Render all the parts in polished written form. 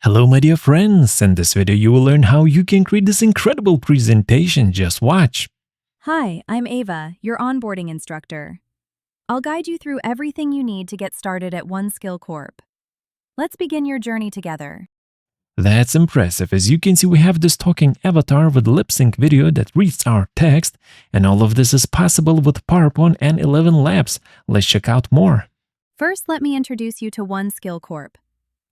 Hello my dear friends, in this video you will learn how you can create this incredible presentation. Just watch. Hi, I'm Ava, your onboarding instructor. I'll guide you through everything you need to get started at OneSkill Corp. Let's begin your journey together. That's impressive. As you can see, we have this talking avatar with lip sync video that reads our text, and all of this is possible with PowerPoint and ElevenLabs. Let's check out more. First, let me introduce you to OneSkill Corp.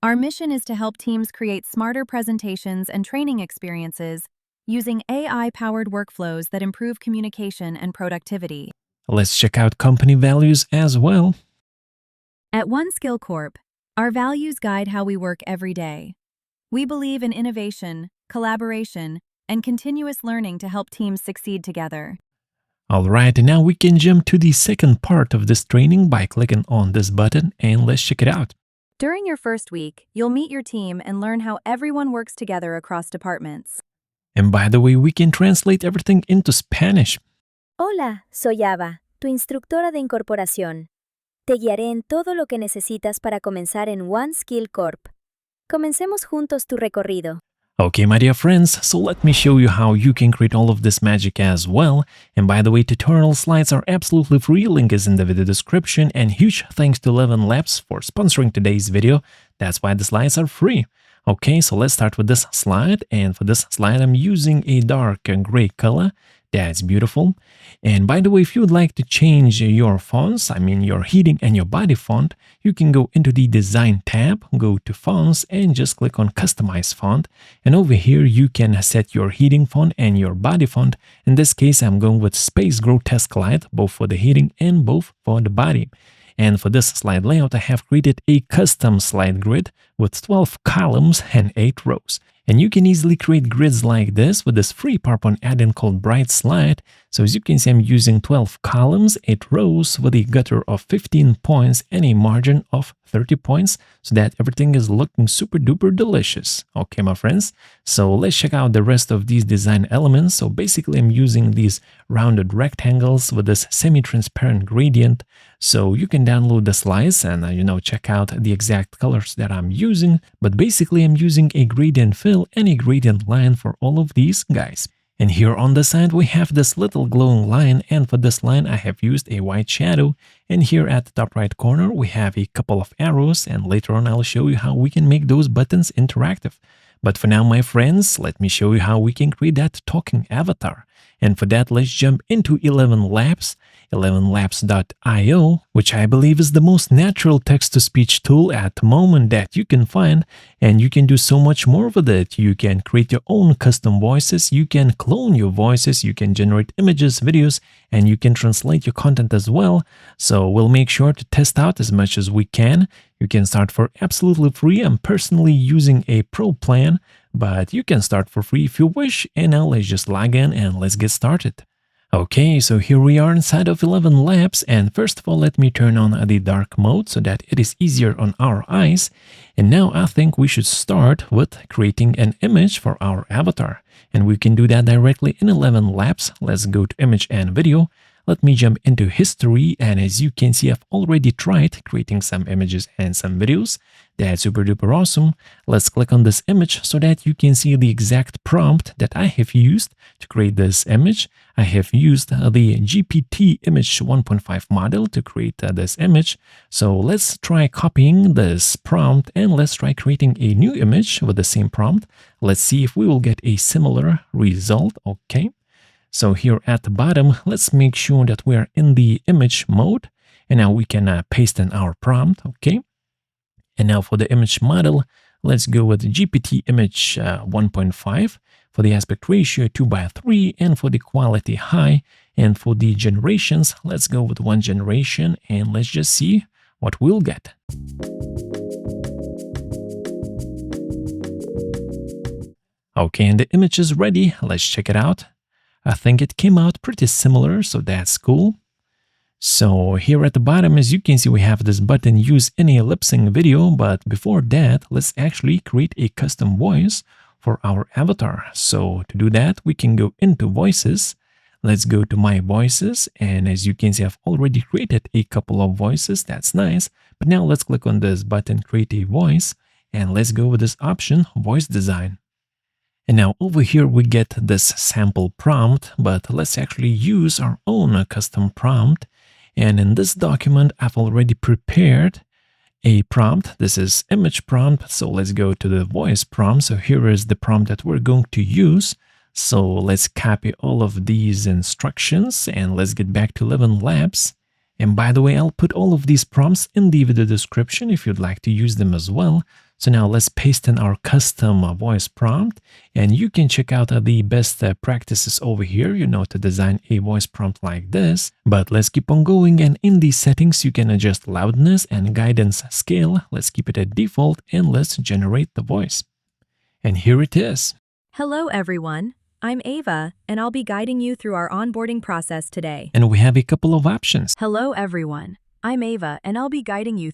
Our mission is to help teams create smarter presentations and training experiences using AI-powered workflows that improve communication and productivity. Let's check out company values as well. At OneSkill Corp, our values guide how we work every day. We believe in innovation, collaboration, and continuous learning to help teams succeed together. Alright, and now we can jump to the second part of this training by clicking on this button, and let's check it out. During your first week, you'll meet your team and learn how everyone works together across departments. And by the way, we can translate everything into Spanish. Hola, soy Ava, tu instructora de incorporación. Te guiaré en todo lo que necesitas para comenzar en OneSkill Corp. Comencemos juntos tu recorrido. Okay, my dear friends, so let me show you how you can create all of this magic as well. And by the way, tutorial slides are absolutely free, link is in the video description, and huge thanks to ElevenLabs for sponsoring today's video. That's why the slides are free. Okay, so let's start with this slide, and for this slide I'm using a dark gray color. That's beautiful. And by the way, if you would like to change your fonts, I mean your heading and your body font, you can go into the Design tab, go to Fonts, and just click on Customize Font. And over here, you can set your heading font and your body font. In this case, I'm going with Space Grotesque Light, both for the heading and both for the body. And for this slide layout, I have created a custom slide grid with 12 columns and 8 rows. And you can easily create grids like this with this free PowerPoint add-in called Bright Slide. So as you can see, I'm using 12 columns, 8 rows with a gutter of 15 points and a margin of 30 points so that everything is looking super duper delicious. Okay, my friends, so let's check out the rest of these design elements. So basically, I'm using these rounded rectangles with this semi-transparent gradient. So you can download the slides and, check out the exact colors that I'm using. But basically, I'm using a gradient fill and a gradient line for all of these guys. And here on the side, we have this little glowing line, and for this line, I have used a white shadow. And here at the top right corner, we have a couple of arrows, and later on, I'll show you how we can make those buttons interactive. But for now, my friends, let me show you how we can create that talking avatar. And for that, let's jump into ElevenLabs, ElevenLabs.io, which I believe is the most natural text-to-speech tool at the moment that you can find, and you can do so much more with it. You can create your own custom voices, you can clone your voices, you can generate images, videos, and you can translate your content as well. So we'll make sure to test out as much as we can. You can start for absolutely free. I'm personally using a pro plan, but you can start for free if you wish. And now let's just log in and let's get started. Okay, so here we are inside of ElevenLabs, and first of all, let me turn on the dark mode so that it is easier on our eyes. And now I think we should start with creating an image for our avatar. And we can do that directly in ElevenLabs. Let's go to Image and Video. Let me jump into History, and as you can see, I've already tried creating some images and some videos. That's super duper awesome. Let's click on this image so that you can see the exact prompt that I have used to create this image. I have used the GPT image 1.5 model to create this image. So let's try copying this prompt and let's try creating a new image with the same prompt. Let's see if we will get a similar result. Okay. So here at the bottom, let's make sure that we are in the image mode. And now we can paste in our prompt, okay? And now for the image model, let's go with GPT image 1.5. For the aspect ratio, 2:3, and for the quality high. And for the generations, let's go with 1 generation, and let's just see what we'll get. Okay, and the image is ready. Let's check it out. I think it came out pretty similar, so that's cool. So here at the bottom, as you can see, we have this button used in a lip sync video, but before that, let's actually create a custom voice for our avatar. So to do that, we can go into Voices. Let's go to My Voices, and as you can see, I've already created a couple of voices. That's nice. But now let's click on this button, Create a Voice, and let's go with this option, voice design. And now over here we get this sample prompt, but let's actually use our own custom prompt. And in this document, I've already prepared a prompt. This is image prompt. So let's go to the voice prompt. So here is the prompt that we're going to use. So let's copy all of these instructions and let's get back to ElevenLabs. And by the way, I'll put all of these prompts in the video description if you'd like to use them as well. So now let's paste in our custom voice prompt, and you can check out the best practices over here, to design a voice prompt like this. But let's keep on going, and in these settings, you can adjust loudness and guidance scale. Let's keep it at default, and let's generate the voice. And here it is. Hello, everyone. I'm Ava, and I'll be guiding you through our onboarding process today. And we have a couple of options. Hello, everyone. I'm Ava, and I'll be guiding you.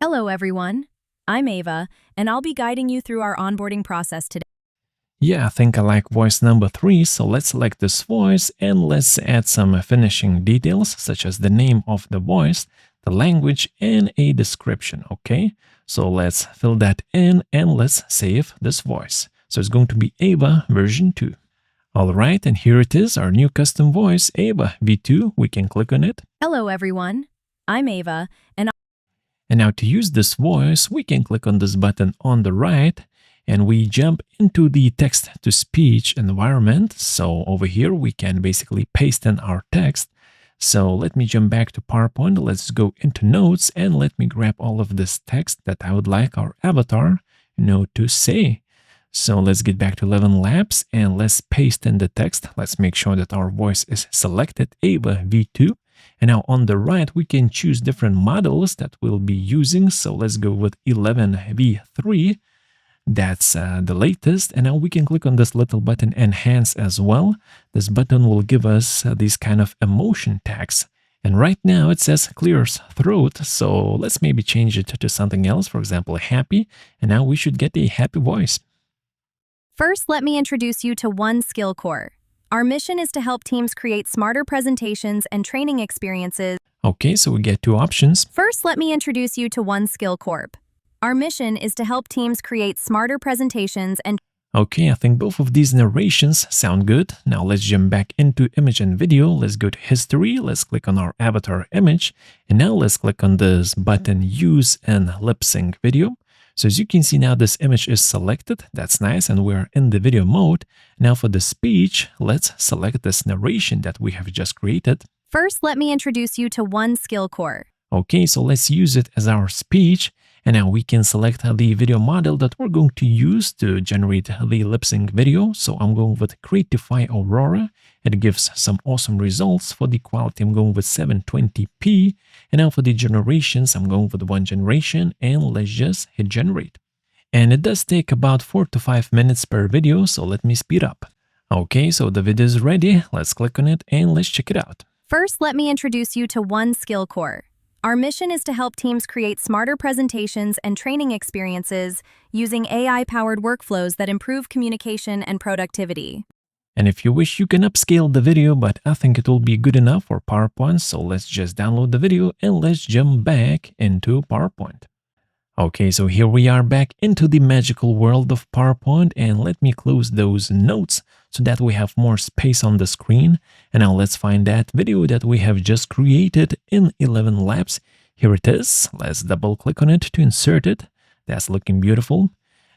Hello, everyone. I'm Ava, and I'll be guiding you through our onboarding process today. Yeah, I think I like voice number 3, so let's select this voice and let's add some finishing details such as the name of the voice, the language, and a description, okay? So let's fill that in and let's save this voice. So it's going to be Ava version 2. Alright, and here it is, our new custom voice, Ava V2. We can click on it. Hello, everyone. I'm Ava, and now to use this voice, we can click on this button on the right and we jump into the text-to-speech environment. So over here, we can basically paste in our text. So let me jump back to PowerPoint. Let's go into notes and let me grab all of this text that I would like our avatar, to say. So let's get back to ElevenLabs and let's paste in the text. Let's make sure that our voice is selected, Ava V2. And now on the right, we can choose different models that we'll be using. So let's go with 11v3. That's the latest. And now we can click on this little button, Enhance, as well. This button will give us these kind of emotion tags. And right now it says clears throat. So let's maybe change it to something else. For example, happy. And now we should get a happy voice. first, let me introduce you to One Skill Core. Our mission is to help teams create smarter presentations and training experiences. Okay, so we get 2 options. First, let me introduce you to One Skill Corp. Our mission is to help teams create smarter presentations and... Okay, I think both of these narrations sound good. Now let's jump back into image and video. Let's go to history. Let's click on our avatar image. And now let's click on this button, use and lip sync video. So as you can see now, this image is selected. That's nice. And we're in the video mode. Now for the speech, let's select this narration that we have just created. First, let me introduce you to One Skill Core. Okay, so let's use it as our speech. And now we can select the video model that we're going to use to generate the lip sync video. So I'm going with Creatify Aurora. It gives some awesome results. For the quality, I'm going with 720p. And now for the generations, I'm going with 1 generation. And let's just hit generate. And it does take about 4 to 5 minutes per video. So let me speed up. Okay, so the video is ready. Let's click on it and let's check it out. First, let me introduce you to One Skill Core. Our mission is to help teams create smarter presentations and training experiences using AI-powered workflows that improve communication and productivity. And if you wish, you can upscale the video, but I think it will be good enough for PowerPoint. So let's just download the video and let's jump back into PowerPoint. Okay, so here we are back into the magical world of PowerPoint, and let me close those notes so that we have more space on the screen. And now let's find that video that we have just created in ElevenLabs. Here it is. Let's double click on it to insert it. That's looking beautiful.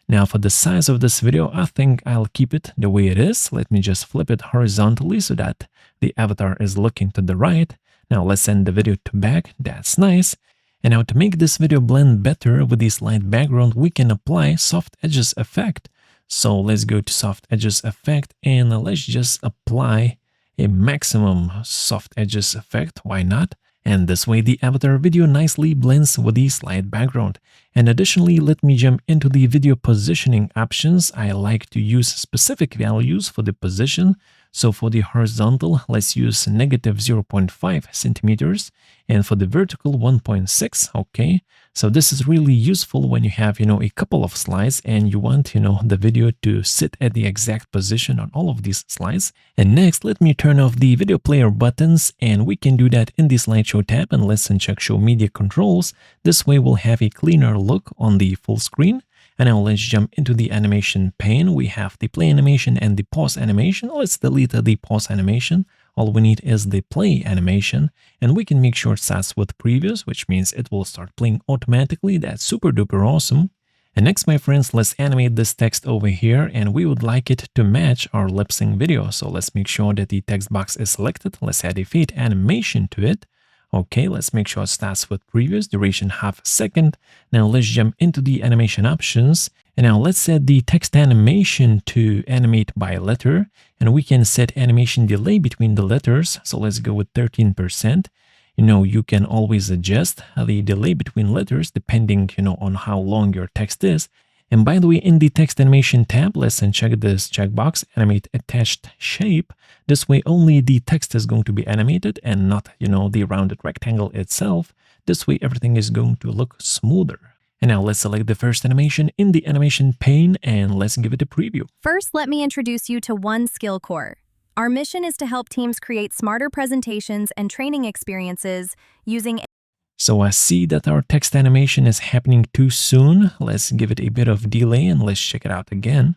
Now for the size of this video, I think I'll keep it the way it is. Let me just flip it horizontally so that the avatar is looking to the right. Now let's send the video to back. That's nice. And now to make this video blend better with this light background, we can apply soft edges effect. So let's go to soft edges effect and let's just apply a maximum soft edges effect. Why not? And this way the avatar video nicely blends with the light background. And additionally, let me jump into the video positioning options. I like to use specific values for the position. So for the horizontal, let's use negative 0.5 centimeters, and for the vertical 1.6, okay? So this is really useful when you have, a couple of slides and you want, the video to sit at the exact position on all of these slides. And next, let me turn off the video player buttons, and we can do that in the slideshow tab, and let's uncheck show media controls. This way we'll have a cleaner look on the full screen. And now let's jump into the animation pane. We have the play animation and the pause animation. Let's delete the pause animation. All we need is the play animation, and we can make sure it starts with previous, which means it will start playing automatically. That's super duper awesome. And next, my friends, let's animate this text over here, and we would like it to match our lip sync video. So let's make sure that the text box is selected. Let's add a fade animation to it. Okay, let's make sure it starts with previous, duration half a second. Now let's jump into the animation options. And now let's set the text animation to animate by letter. And we can set animation delay between the letters. So let's go with 13%. You can always adjust the delay between letters depending, on how long your text is. And by the way, in the text animation tab, let's uncheck this checkbox, animate attached shape. This way, only the text is going to be animated and not, the rounded rectangle itself. This way, everything is going to look smoother. And now let's select the first animation in the animation pane and let's give it a preview. First, let me introduce you to One Skill Core. Our mission is to help teams create smarter presentations and training experiences using. So I see that our text animation is happening too soon. Let's give it a bit of delay and let's check it out again.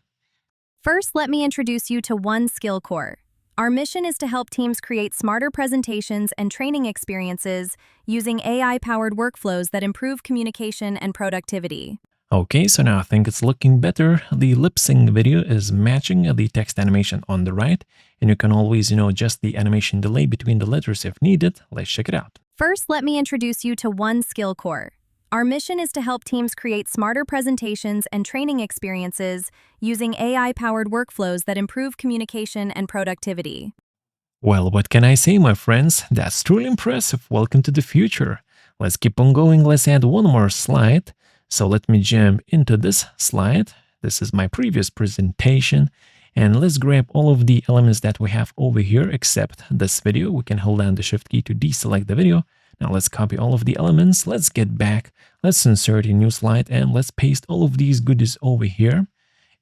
First, let me introduce you to One Skill Core. Our mission is to help teams create smarter presentations and training experiences using AI-powered workflows that improve communication and productivity. Okay, so now I think it's looking better. The lip sync video is matching the text animation on the right, and you can always, adjust the animation delay between the letters if needed. Let's check it out. First, let me introduce you to One Skill Core. Our mission is to help teams create smarter presentations and training experiences using AI-powered workflows that improve communication and productivity. Well, what can I say, my friends? That's truly impressive. Welcome to the future. Let's keep on going. Let's add one more slide. So let me jump into this slide. This is my previous presentation. And let's grab all of the elements that we have over here except this video. We can hold down the Shift key to deselect the video. Now let's copy all of the elements. Let's get back. Let's insert a new slide and let's paste all of these goodies over here.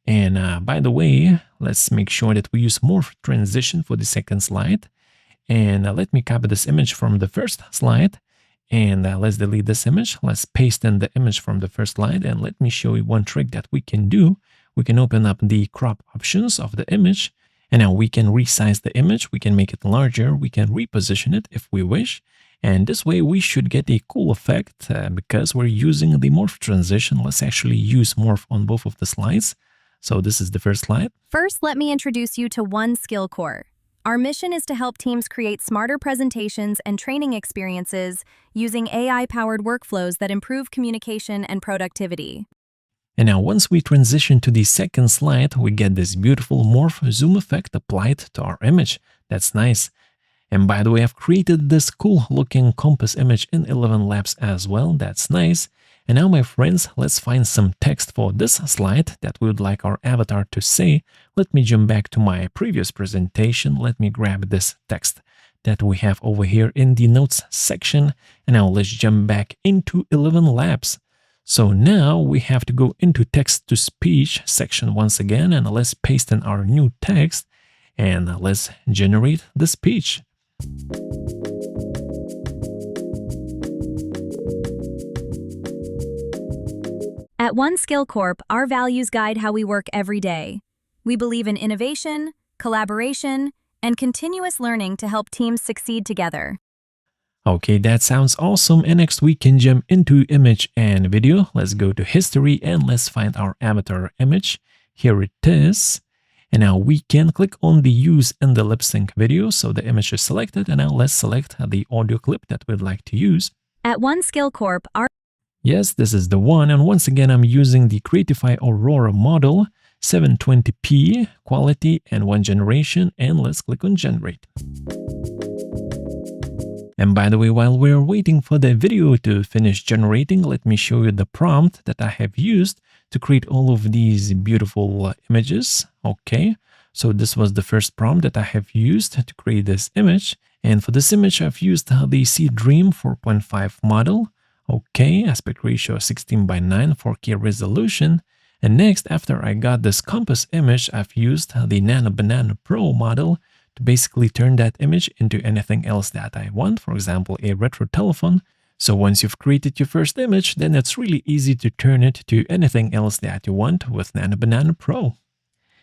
And by the way, let's make sure that we use Morph transition for the second slide. And let me copy this image from the first slide. And let's delete this image. Let's paste in the image from the first slide. And let me show you one trick that we can do. We can open up the crop options of the image. And now we can resize the image. We can make it larger. We can reposition it if we wish. And this way we should get a cool effect because we're using the Morph transition. Let's actually use Morph on both of the slides. So this is the first slide. First, let me introduce you to One Skill Core. Our mission is to help teams create smarter presentations and training experiences using AI-powered workflows that improve communication and productivity. And now once we transition to the second slide, we get this beautiful Morph zoom effect applied to our image. That's nice. And by the way, I've created this cool looking compass image in ElevenLabs as well. That's nice. And now, my friends, let's find some text for this slide that we would like our avatar to say. Let me jump back to my previous presentation. Let me grab this text that we have over here in the notes section. And now let's jump back into ElevenLabs. So now we have to go into text-to-speech section once again, and let's paste in our new text, and let's generate the speech. At One Skill Corp, our values guide how we work every day. We believe in innovation, collaboration, and continuous learning to help teams succeed together. Okay, that sounds awesome. And next we can jump into image and video. Let's go to history and let's find our avatar image. Here it is. And now we can click on the use in the lip sync video. So the image is selected. And now let's select the audio clip that we'd like to use. At One Skill Corp, our Yes, this is the one. And once again, I'm using the Creatify Aurora model, 720p quality and one generation. And let's click on generate. And by the way, while we're waiting for the video to finish generating, let me show you the prompt that I have used to create all of these beautiful images. Okay, So this was the first prompt that I have used to create this image. And for this image, I've used the Sea Dream 4.5 model. Okay, aspect ratio 16:9, 4K resolution. And next, after I got this compass image, I've used the Nano Banana Pro model to basically turn that image into anything else that I want, for example, a retro telephone. So once you've created your first image, then it's really easy to turn it to anything else that you want with Nano Banana Pro.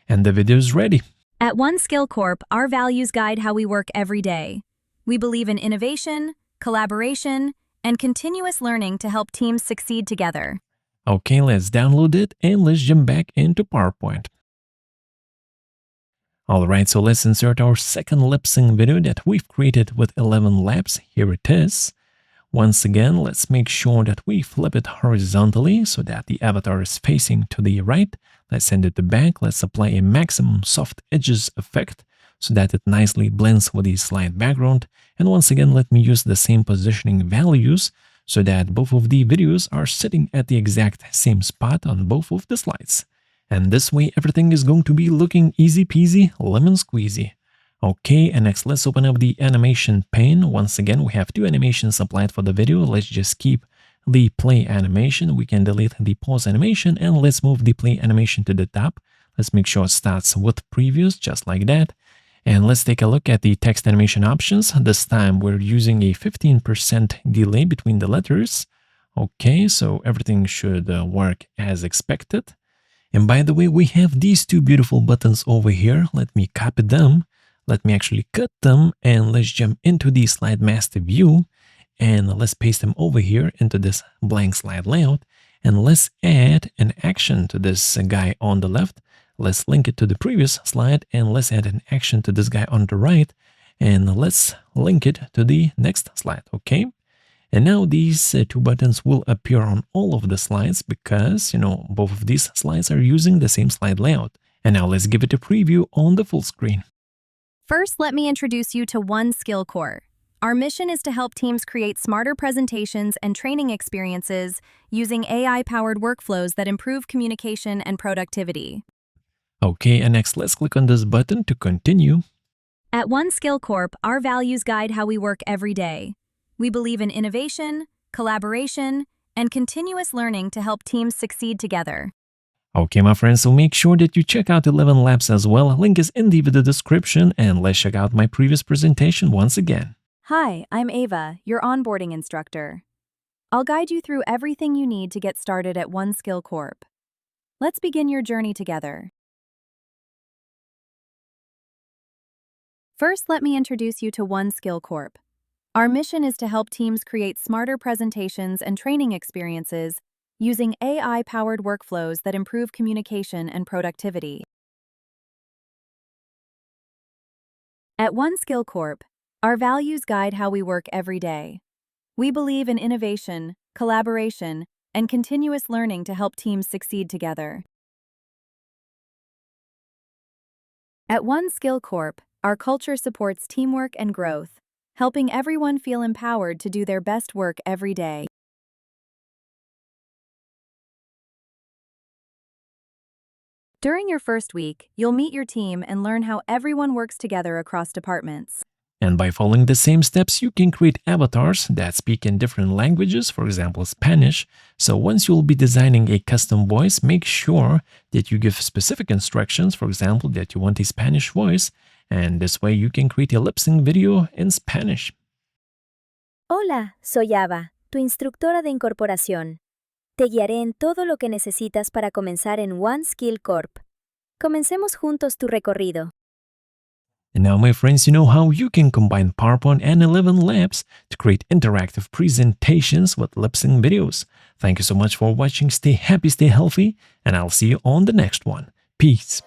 And the video is ready. At One Skill Corp, our values guide how we work every day. We believe in innovation, collaboration, and continuous learning to help teams succeed together. Okay, let's download it and let's jump back into PowerPoint. Alright, so let's insert our second lip sync video that we've created with ElevenLabs. Here it is. Once again, let's make sure that we flip it horizontally so that the avatar is facing to the right. Let's send it to back. Let's apply a maximum soft edges effect so that it nicely blends with the slide background. And once again, let me use the same positioning values so that both of the videos are sitting at the exact same spot on both of the slides. And this way, everything is going to be looking easy peasy, lemon squeezy. Okay, and next, let's open up the animation pane. Once again, we have two animations applied for the video. Let's just keep the play animation. We can delete the pause animation, and let's move the play animation to the top. Let's make sure it starts with previews, just like that. And let's take a look at the text animation options. This time, we're using a 15% delay between the letters. Okay, so everything should work as expected. And by the way, we have these two beautiful buttons over here. Let me copy them. Let me actually cut them, and let's jump into the slide master view, and let's paste them over here into this blank slide layout. And let's add an action to this guy on the left. Let's link it to the previous slide, and let's add an action to this guy on the right, and let's link it to the next slide. Okay. And now these two buttons will appear on all of the slides because, both of these slides are using the same slide layout. And now let's give it a preview on the full screen. First, let me introduce you to One Skill Corp. Our mission is to help teams create smarter presentations and training experiences using AI-powered workflows that improve communication and productivity. Okay, and next let's click on this button to continue. At One Skill Corp, our values guide how we work every day. We believe in innovation, collaboration, and continuous learning to help teams succeed together. Okay, my friends, so make sure that you check out ElevenLabs as well. Link is in the video description, and let's check out my previous presentation once again. Hi, I'm Ava, your onboarding instructor. I'll guide you through everything you need to get started at One Skill Corp. Let's begin your journey together. First, let me introduce you to One Skill Corp. Our mission is to help teams create smarter presentations and training experiences using AI-powered workflows that improve communication and productivity. At One Skill Corp, our values guide how we work every day. We believe in innovation, collaboration, and continuous learning to help teams succeed together. At One Skill Corp, our culture supports teamwork and growth, helping everyone feel empowered to do their best work every day. During your first week, you'll meet your team and learn how everyone works together across departments. And by following the same steps, you can create avatars that speak in different languages, for example, Spanish. So once you'll be designing a custom voice, make sure that you give specific instructions, for example, that you want a Spanish voice, and this way you can create a lip sync video in Spanish. Hola, soy Ava, tu instructora de incorporación. Te guiaré en todo lo que necesitas para comenzar en One Skill Corp. Comencemos juntos tu recorrido. And now, my friends, you know how you can combine PowerPoint and ElevenLabs to create interactive presentations with lip sync videos. Thank you so much for watching. Stay happy, stay healthy, and I'll see you on the next one. Peace.